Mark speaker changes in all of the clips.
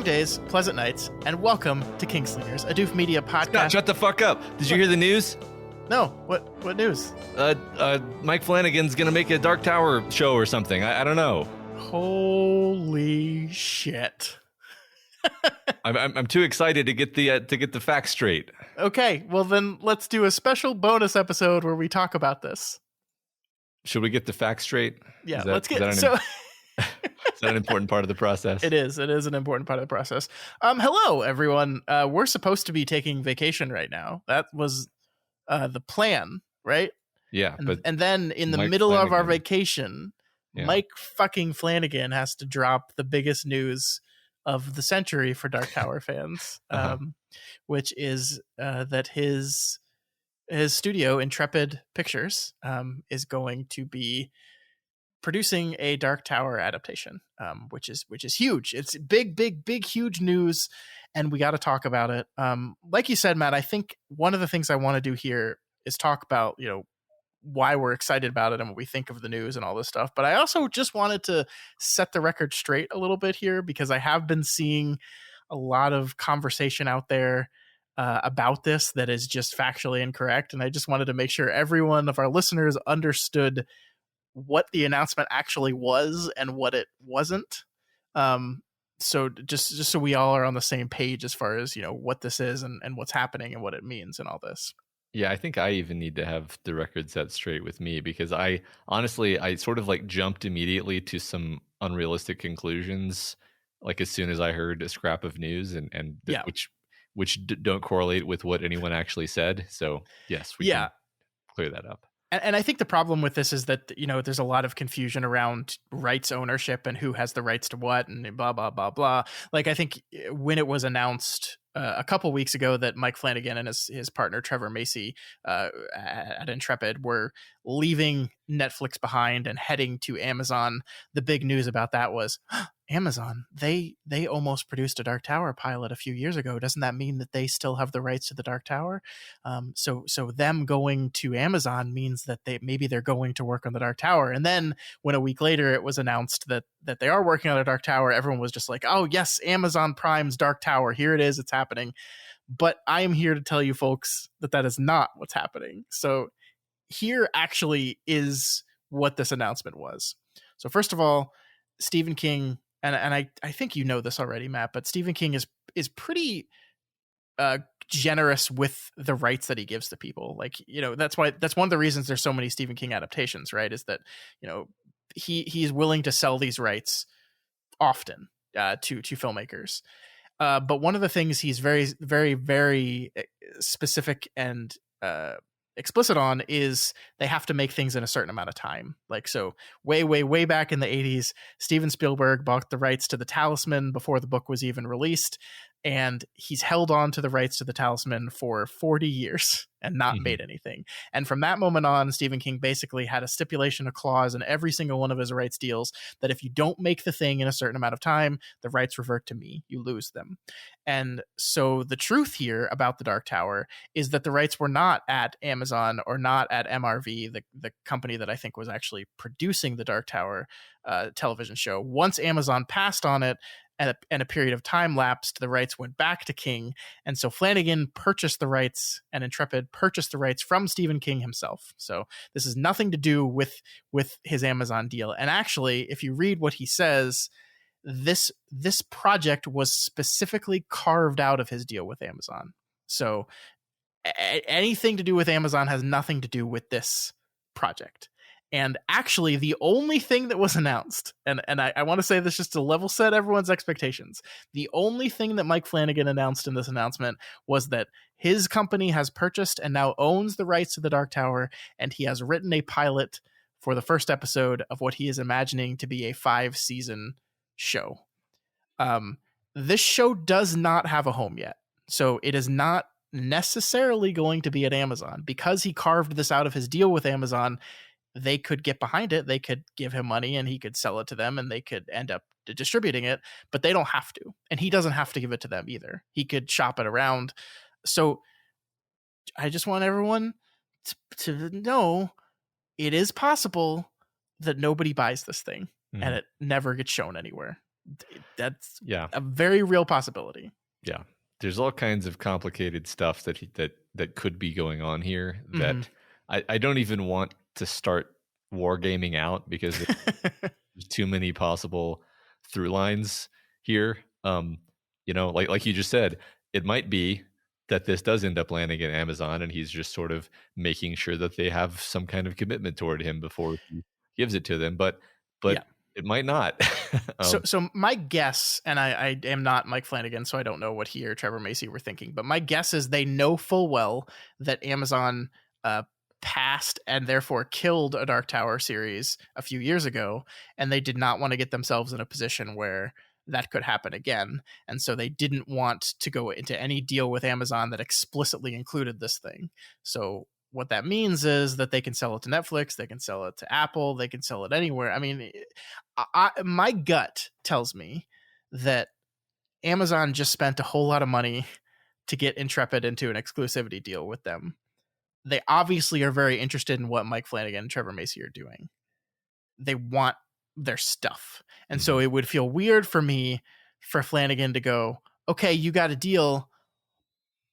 Speaker 1: Long days, pleasant nights, and welcome to Kingslingers, a Doof Media podcast.
Speaker 2: Scott, shut the fuck up. Did you hear the news?
Speaker 1: No, what news?
Speaker 2: Mike Flanagan's gonna make a Dark Tower show or something. I don't know.
Speaker 1: Holy shit.
Speaker 2: I'm too excited to get the facts straight.
Speaker 1: Okay, well then let's do a special bonus episode where we talk about this.
Speaker 2: Should we get the facts straight?
Speaker 1: Yeah,
Speaker 2: let's get
Speaker 1: so.
Speaker 2: Is that an important part of the process?
Speaker 1: It is an important part of the process. Hello, everyone. We're supposed to be taking vacation right now. That was the plan, right?
Speaker 2: Yeah,
Speaker 1: and then in the
Speaker 2: Mike
Speaker 1: middle
Speaker 2: Flanagan.
Speaker 1: of our vacation,
Speaker 2: Yeah.
Speaker 1: Mike fucking Flanagan has to drop the biggest news of the century for Dark Tower fans, which is that his studio, Intrepid Pictures, is going to be producing a Dark Tower adaptation, which is huge. It's big, huge news, and we got to talk about it. Like you said, Matt, I think one of the things I want to do here is talk about, why we're excited about it and what we think of the news and all this stuff. But I also just wanted to set the record straight a little bit here, because I have been seeing a lot of conversation out there about this that is just factually incorrect. And I just wanted to make sure every one of our listeners understood what the announcement actually was and what it wasn't. So just so we all are on the same page as far as, what this is and what's happening and what it means and all this.
Speaker 2: Yeah, I think I even need to have the record set straight with me, because I sort of like jumped immediately to some unrealistic conclusions, like as soon as I heard a scrap of news and which don't correlate with what anyone actually said. So yes, we can clear that up.
Speaker 1: And I think the problem with this is that, there's a lot of confusion around rights ownership and who has the rights to what and blah, blah, blah, blah. Like, I think when it was announced a couple weeks ago that Mike Flanagan and his partner, Trevor Macy, at Intrepid were leaving Netflix behind and heading to Amazon, the big news about that was, Amazon, they almost produced a Dark Tower pilot a few years ago. Doesn't that mean that they still have the rights to the Dark Tower? So them going to Amazon means that they're going to work on the Dark Tower. And then when a week later it was announced that they are working on a Dark Tower, everyone was just like, oh yes, Amazon Prime's Dark Tower, here it is, it's happening. But I am here to tell you folks that is not what's happening. So here actually is what this announcement was. So first of all, Stephen King, and I think you know this already, Matt, but Stephen King is pretty generous with the rights that he gives to people. Like, that's one of the reasons there's so many Stephen King adaptations, right? Is that, he's willing to sell these rights often to filmmakers. But one of the things he's very, very, very specific and explicit on is they have to make things in a certain amount of time. Like, so way back in the 80s, Steven Spielberg bought the rights to The Talisman before the book was even released, and he's held on to the rights to The Talisman for 40 years and not made anything. And from that moment on, Stephen King basically had a stipulation, a clause in every single one of his rights deals that if you don't make the thing in a certain amount of time, the rights revert to me. You lose them. And so the truth here about the Dark Tower is that the rights were not at Amazon or not at MRV, the company that I think was actually producing the Dark Tower television show. Once Amazon passed on it, and a period of time lapsed, the rights went back to King. And so Flanagan purchased the rights, and Intrepid purchased the rights from Stephen King himself. So this has nothing to do with his Amazon deal. And actually, if you read what he says, this project was specifically carved out of his deal with Amazon. So anything to do with Amazon has nothing to do with this project. And actually, the only thing that was announced, and I want to say this just to level set everyone's expectations, the only thing that Mike Flanagan announced in this announcement was that his company has purchased and now owns the rights to the Dark Tower, and he has written a pilot for the first episode of what he is imagining to be a 5-season show. This show does not have a home yet, so it is not necessarily going to be at Amazon. Because he carved this out of his deal with Amazon, they could get behind it. They could give him money and he could sell it to them and they could end up distributing it, but they don't have to. And he doesn't have to give it to them either. He could shop it around. So I just want everyone to know it is possible that nobody buys this thing and it never gets shown anywhere. That's
Speaker 2: Yeah.
Speaker 1: a very real possibility.
Speaker 2: Yeah. There's all kinds of complicated stuff that could be going on here that I don't even want to start wargaming out because there's too many possible through lines here. Like you just said, it might be that this does end up landing at Amazon and he's just sort of making sure that they have some kind of commitment toward him before he gives it to them. But
Speaker 1: Yeah.
Speaker 2: it might not.
Speaker 1: So my guess, and I am not Mike Flanagan, so I don't know what he or Trevor Macy were thinking, but my guess is they know full well that Amazon passed and therefore killed a Dark Tower series a few years ago, and they did not want to get themselves in a position where that could happen again. And so they didn't want to go into any deal with Amazon that explicitly included this thing. So what that means is that they can sell it to Netflix, they can sell it to Apple, they can sell it anywhere. I mean, my gut tells me that Amazon just spent a whole lot of money to get Intrepid into an exclusivity deal with them. They obviously are very interested in what Mike Flanagan and Trevor Macy are doing. They want their stuff. And so it would feel weird for me for Flanagan to go, okay, you got a deal.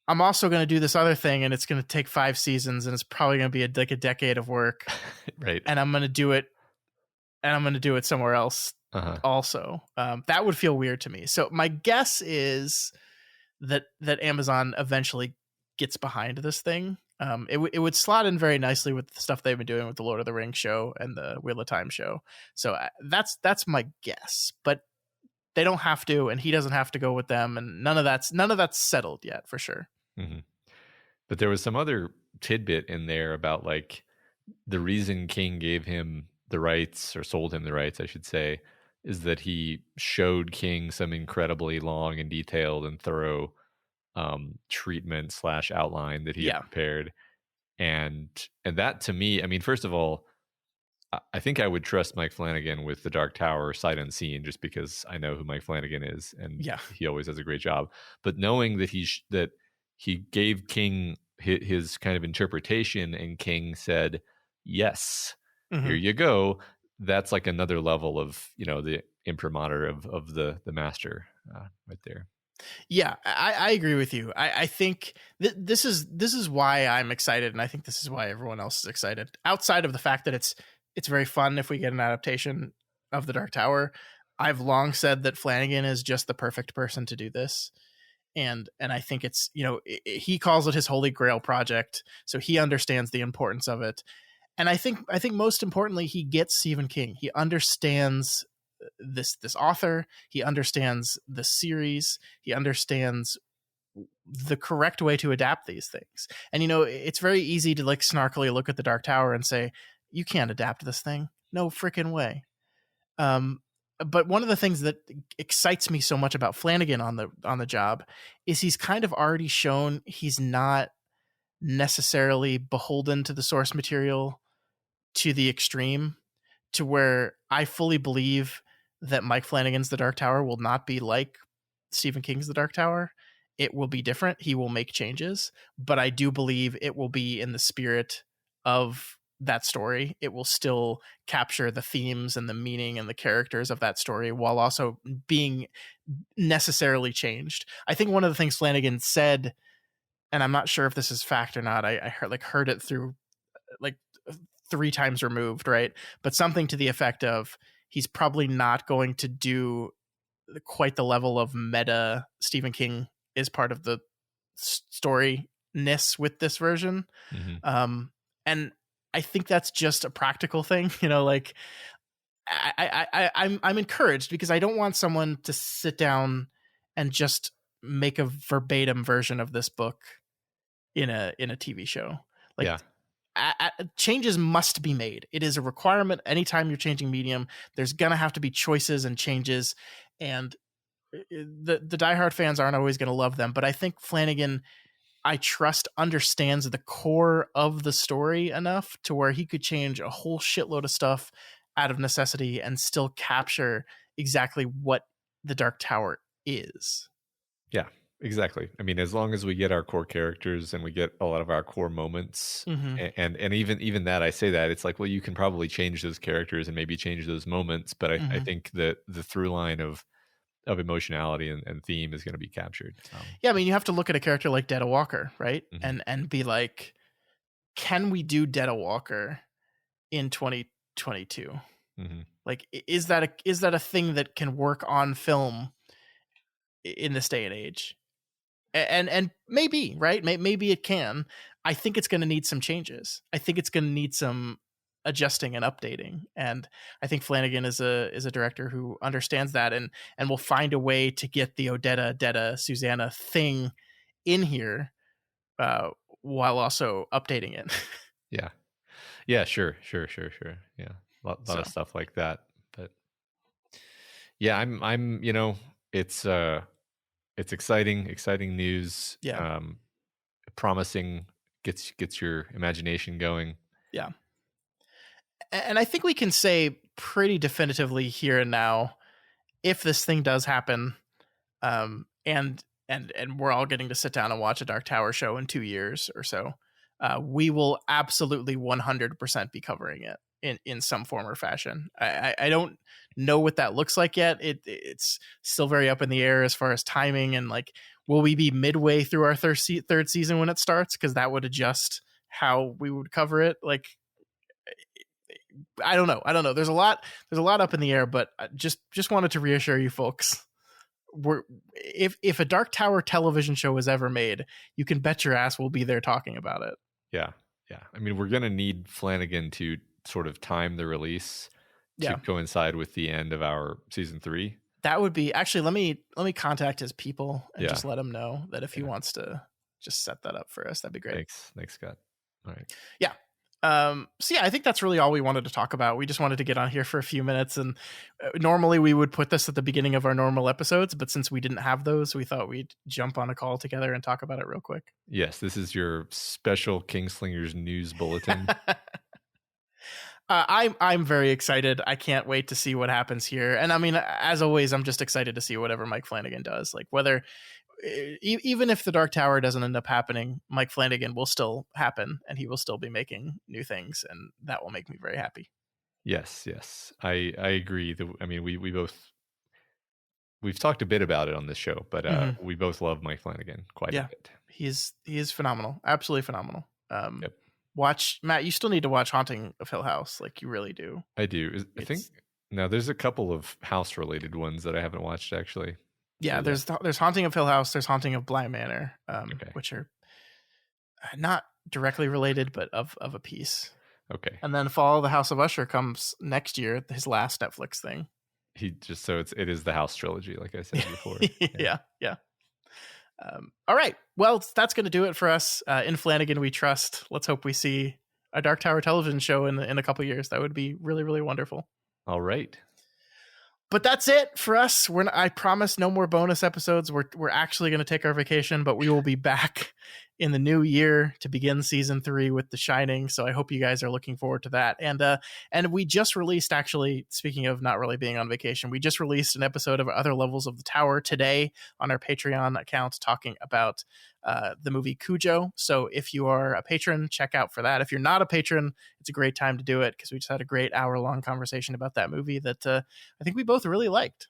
Speaker 1: I'm also going to do this other thing, and it's going to take 5 seasons, and it's probably going to be like a decade of work.
Speaker 2: Right.
Speaker 1: And I'm going to do it, somewhere else also. That would feel weird to me. So my guess is that Amazon eventually gets behind this thing. It would slot in very nicely with the stuff they've been doing with the Lord of the Rings show and the Wheel of Time show. So that's my guess. But they don't have to, and he doesn't have to go with them, and none of that's settled yet for sure.
Speaker 2: Mm-hmm. But there was some other tidbit in there about like the reason King gave him the rights, or sold him the rights, I should say, is that he showed King some incredibly long and detailed and thorough treatment / outline that he had prepared. And that, to me, I mean, first of all, I think I would trust Mike Flanagan with the Dark Tower sight unseen, just because I know who Mike Flanagan is, and he always does a great job. But knowing that he gave King his kind of interpretation, and King said, yes, here you go. That's like another level of, the imprimatur of the master right there.
Speaker 1: Yeah, I agree with you. I think this is why I'm excited, and I think this is why everyone else is excited. Outside of the fact that it's very fun if we get an adaptation of the Dark Tower, I've long said that Flanagan is just the perfect person to do this. And I think it's, he calls it his holy grail project, so he understands the importance of it. And I think most importantly, he gets Stephen King. He understands this author. He understands the series. He understands the correct way to adapt these things. And, it's very easy to like snarkily look at the Dark Tower and say, you can't adapt this thing. No freaking way. But one of the things that excites me so much about Flanagan on the job is he's kind of already shown he's not necessarily beholden to the source material to the extreme, to where I fully believe that Mike Flanagan's The Dark Tower will not be like Stephen King's The Dark Tower. It will be different. He will make changes, but I do believe it will be in the spirit of that story. It will still capture the themes and the meaning and the characters of that story while also being necessarily changed. I think one of the things Flanagan said, and I'm not sure if this is fact or not, I heard it through like 3 times removed, right? But something to the effect of he's probably not going to do quite the level of meta Stephen King is part of the storyness with this version. And I think that's just a practical thing, like I'm encouraged, because I don't want someone to sit down and just make a verbatim version of this book in a TV show. Changes must be made. It is a requirement. Anytime you're changing medium, there's gonna have to be choices and changes, and the diehard fans aren't always gonna love them. But I think Flanagan, I trust, understands the core of the story enough to where he could change a whole shitload of stuff out of necessity and still capture exactly what the Dark Tower is.
Speaker 2: Yeah, exactly. I mean, as long as we get our core characters and we get a lot of our core moments, and even that, I say that, it's like, well, you can probably change those characters and maybe change those moments, but I think that the through line of emotionality and theme is going to be captured.
Speaker 1: Yeah, I mean, you have to look at a character like Detta Walker, right?
Speaker 2: Mhm.
Speaker 1: And be like, can we do Detta Walker in 2022?
Speaker 2: Mhm.
Speaker 1: Like, is that a thing that can work on film in this day and age? And maybe, right? Maybe it can. I think it's going to need some changes. I think it's going to need some adjusting and updating. And I think Flanagan is a director who understands that and will find a way to get the Odetta, Detta, Susanna thing in here while also updating it.
Speaker 2: Yeah. Yeah, sure. Yeah. A lot of stuff like that. But yeah, I'm it's exciting news.
Speaker 1: Yeah.
Speaker 2: Promising, gets your imagination going.
Speaker 1: Yeah. And I think we can say pretty definitively here and now, if this thing does happen, and we're all getting to sit down and watch a Dark Tower show in 2 years or so, we will absolutely 100% be covering it in some form or fashion. I don't know what that looks like yet. It's still very up in the air as far as timing and like, will we be midway through our third season when it starts? Because that would adjust how we would cover it. Like, I don't know. There's a lot up in the air, but I just wanted to reassure you folks. If a Dark Tower television show is ever made, you can bet your ass we'll be there talking about it.
Speaker 2: Yeah. I mean, we're gonna need Flanagan to sort of time the release to coincide with the end of our season 3.
Speaker 1: That would be actually. Let me contact his people and just let him know that if he wants to just set that up for us, that'd be great.
Speaker 2: Thanks, Scott. All right.
Speaker 1: Yeah. So yeah, I think that's really all we wanted to talk about. We just wanted to get on here for a few minutes, and normally we would put this at the beginning of our normal episodes, but since we didn't have those, we thought we'd jump on a call together and talk about it real quick.
Speaker 2: Yes, this is your special Kingslingers news bulletin.
Speaker 1: I'm very excited. I can't wait to see what happens here. And I mean, as always, I'm just excited to see whatever Mike Flanagan does. Like whether even if the Dark Tower doesn't end up happening, Mike Flanagan will still happen and he will still be making new things, and that will make me very happy.
Speaker 2: Yes. I agree. I mean, we've talked a bit about it on this show, but we both love Mike Flanagan quite a bit.
Speaker 1: He is phenomenal. Absolutely phenomenal. Watch, Matt, you still need to watch Haunting of Hill House. Like you really do.
Speaker 2: I do. I think now there's a couple of house related ones that I haven't watched actually.
Speaker 1: Yeah, there's Haunting of Hill House, there's Haunting of Bly Manor, which are not directly related, but of a piece.
Speaker 2: Okay.
Speaker 1: And then Fall of the House of Usher comes next year, his last Netflix thing.
Speaker 2: It is the House trilogy, like I said before.
Speaker 1: Yeah. All right. Well, that's going to do it for us. In Flanagan, we trust. Let's hope we see a Dark Tower television show in a couple of years. That would be really, really wonderful.
Speaker 2: All right.
Speaker 1: But that's it for us. I promise no more bonus episodes. We're actually going to take our vacation, but we will be back in the new year to begin season 3 with The Shining. So I hope you guys are looking forward to that. And we just released, actually, speaking of not really being on vacation, we just released an episode of Other Levels of the Tower today on our Patreon account talking about the movie Cujo. So if you are a patron, check out for that. If you're not a patron, it's a great time to do it because we just had a great hour-long conversation about that movie that I think we both really liked.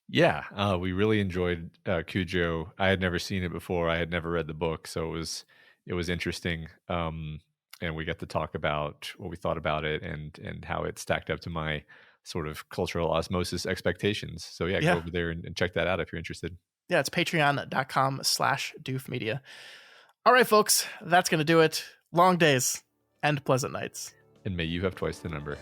Speaker 2: Yeah, we really enjoyed Cujo. I had never seen it before. I had never read the book, so it was interesting. And we got to talk about what we thought about it and how it stacked up to my sort of cultural osmosis expectations. So go over there and check that out if you're interested. Yeah, it's patreon.com/doofmedia. All right, folks, that's going to do it. Long days and pleasant nights. And may you have twice the number.